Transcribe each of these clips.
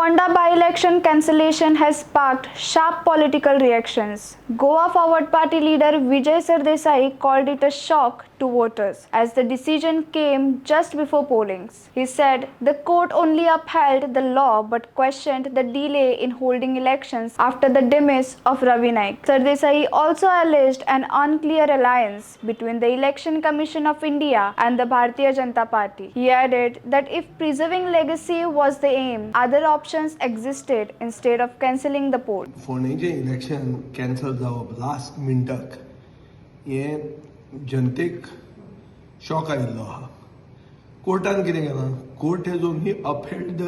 Fonda by-election cancellation has sparked sharp political reactions. Goa Forward Party leader Vijay Sardesai called it a shock to voters as the decision came just before pollings. He said the court only upheld the law but questioned the delay in holding elections after the demise of Ravi Naik. Sardesai also alleged an unclear alliance between the Election Commission of India and the Bharatiya Janata Party. He added that if preserving legacy was the aim, other options existed instead of cancelling the poll. फोंडेचे election cancel जावप last मिनटाक हे जनतेक shock आयिल्लो आहा. कोर्टान कितें केलां, court has only upheld the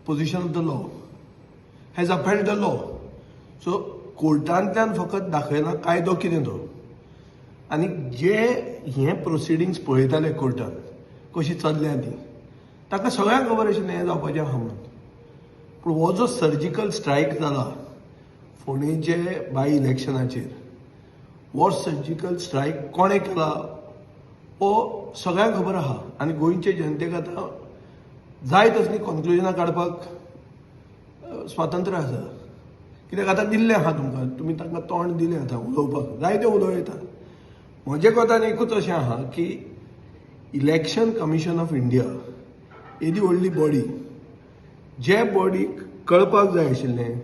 position of the law, has upheld the law. So कोर्टांतल्यान फकत दाखयला कायदो कितें तो, आनी जे हे प्रोसिडींग्स पळयताले कोर्टान कशी चल्ल्या ती ताका सगळ्यांक खबर आशिल्लें हें जावपाचें आहा म्हणून. पूण हो जो सर्जिकल स्ट्रायक जाला फोंडेचे बाय इलेक्शनाचेर, हो सर्जिकल स्ट्रायक कोणें केला हो सगळ्यांक खबर आहा. आनी गोंयचे जनतेक आतां जाय तसली कॉन्क्लुजनां काडपाक स्वातंत्र्य आसा. कित्याक आतां दिल्लें आहा तुमकां, तुमी तांकां तोंड दिलें आतां उलोवपाक, जाय तें उलयता. म्हजे कोतान एकूच अशें आहा की इलेक्शन कमिशन ऑफ इंडिया ही दी व्हडली बॉडी, जे बॉडीक कळपाक जाय आशिल्लें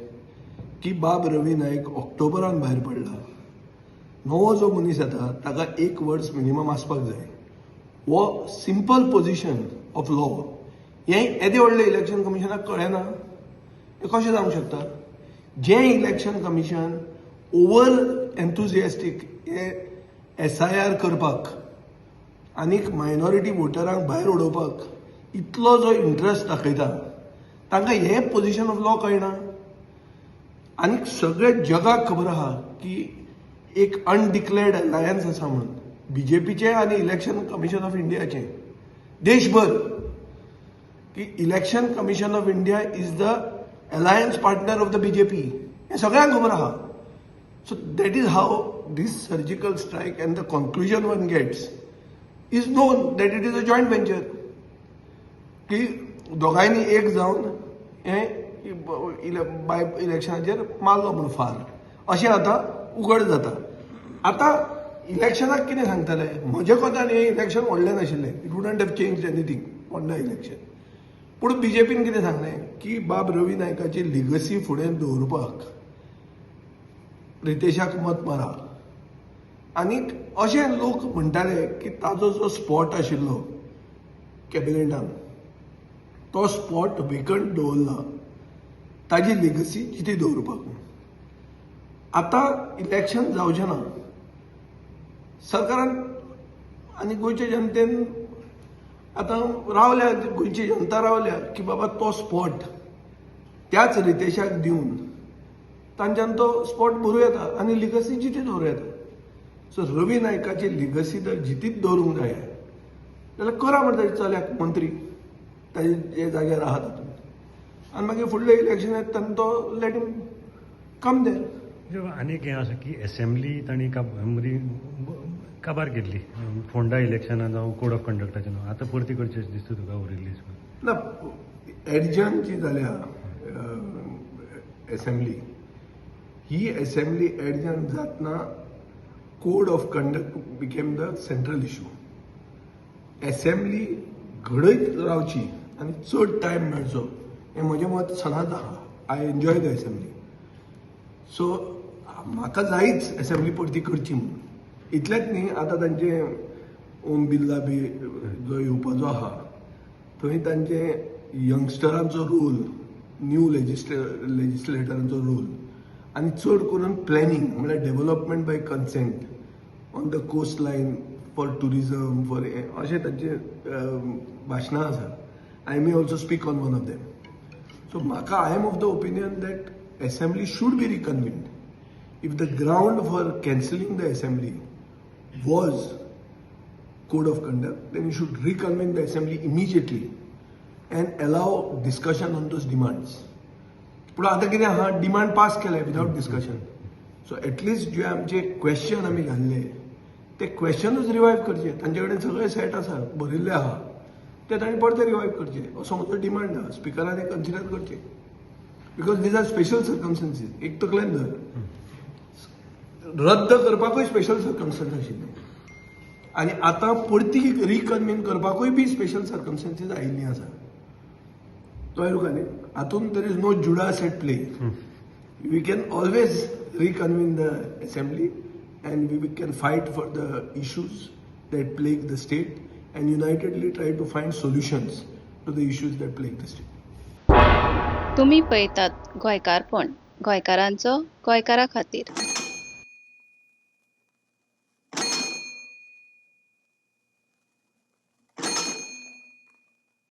की बाब रवी नायक ऑक्टोबरान भायर पडला. नवो जो मनीस येता ताका 1 वर्स मिनिमम आसपाक जाय. हो सिंपल पोजिशन ऑफ लॉ हें येदे व्हडले इलेक्शन कमिशनाक कळना. हें कशें जावंक शकता? जें इलेक्शन कमिशन ओवर एन्थुजियास्टीक हे SIR करपाक आनीक मायनॉरिटी वोटरांक भायर उडोवपाक इतलो जो इंट्रस्ट दाखयता, तांकां हें पोजिशन ऑफ लॉ कळना. आनीक सगळे जगाक खबर आहा की एक अनडिक्लेअर्ड अलायन्स आसा म्हणून BJPचें आनी इलेक्शन कमिशन ऑफ इंडियाचें देशभर, की election commission of India is the alliance partner of the BJP. हें सगळ्यांक खबर आहा. So that is how this surgical strike and the conclusion one gets is known that it is a joint venture. की दोगांयनी एक जावन हें bye इलेक्शनाचेर मारलो म्हणून फार अशें आतां उघड जाता. आतां इलेक्शनाक कितें सांगताले, म्हजे कोतान हें इलेक्शन व्हडलें नाशिल्लें, it wouldn't have change anything on the election. पूण BJPन कितें सांगलें की बाब रवी नायकाची लिगसी फुडें दवरपाक रितेशाक मत मारा. आनीक अशें लोक म्हणटाले की ताजो जो स्पॉट आशिल्लो कॅबिनेटान तो स्पॉट वेकंट दवरला ताजी लिगसी जिती दवरपाक. आतां इलेक्शन जावचें ना. सरकारान आनी गोंयचे जनतेन आतां रावल्या, गोंयची जनता रावल्या की बाबा तो स्पॉट त्याच रितेशाक दिवन तांच्यान तो स्पॉट भरूं येता आनी लिगसी जिती दवरूं येता. सो रवी नायकाची लिगसी जर जितीत दवरूंक जाय जाल्यार करा म्हणटा चल्याक मंत्री ताजे जे जाग्यार आहा तातूंत, आनी मागीर फुडले इलेक्शन येता तेन्ना तो लेट हिम कम देर. आनीक हें आसा की असेंब्ली तांणी मदीं काबार केल्ली फोंडा इलेक्शनान जावं कोड ऑफ कंडक्टाचें नांव आतां परती करचें दिसता तुका उरिल्ली ना. एडजन जी जाल्या असेंब्ली, ही असेंब्ली एडजन जातना code of conduct became the central issue. Assembly घडयत रावची आनी चड टायम मेळचो हें म्हजें मत सदांच आहा. I enjoy the assembly. So म्हाका जायच असेंब्ली परती करची म्हणून. इतलेंच न्ही, आतां तांचे ओम बिर्ला बी जो येवपाचो आहा थंय तांचे यंगस्टरांचो रोल, न्यू लेजिस्लेटरांचो रोल आनी चड करून प्लॅनिंग म्हळ्यार development by consent on the coast line for tourism for अशें तांचे भाशणां आसा. I may also speak on one of them. So म्हाका I am of the opinion that assembly should be reconvened. If the ground for cancelling the assembly was code of conduct, then you should reconvene the assembly immediately and allow discussion on those demands. पूण आतां कितें आहा, demand pass केले without discussion. So at least जे आमचे question आमी घाल्ले ते क्वेश्चनूच रिवायव करचे. तांचे कडेन सगळे सेट आसा, भरिल्ले आहा. ते ताणें परते रिवायव करचे असो म्हजो डिमांड आहा स्पिकरान हे कन्सिडर करचे बिकॉज दीज आर स्पेशल सर्कमस्टन्सीस एक तकलेन धर रद्द करपाकूय स्पेशल सर्कमस्टन्स आशिल्ले आनी आतां परती रिकन्वीन करपाकूय बी स्पेशल सर्कमस्टन्सीस आयिल्लीं आसा कळ्ळें तुका न्ही हातूंत देर इज नो जुडास at play we can always reconvene the assembly and we can fight for the issues that plague the state and unitedly try to find solutions to the issues that plague the state. तुम्ही पळयतात गोंयकारपण गोंयकारांचो गोंयकारा खातीर.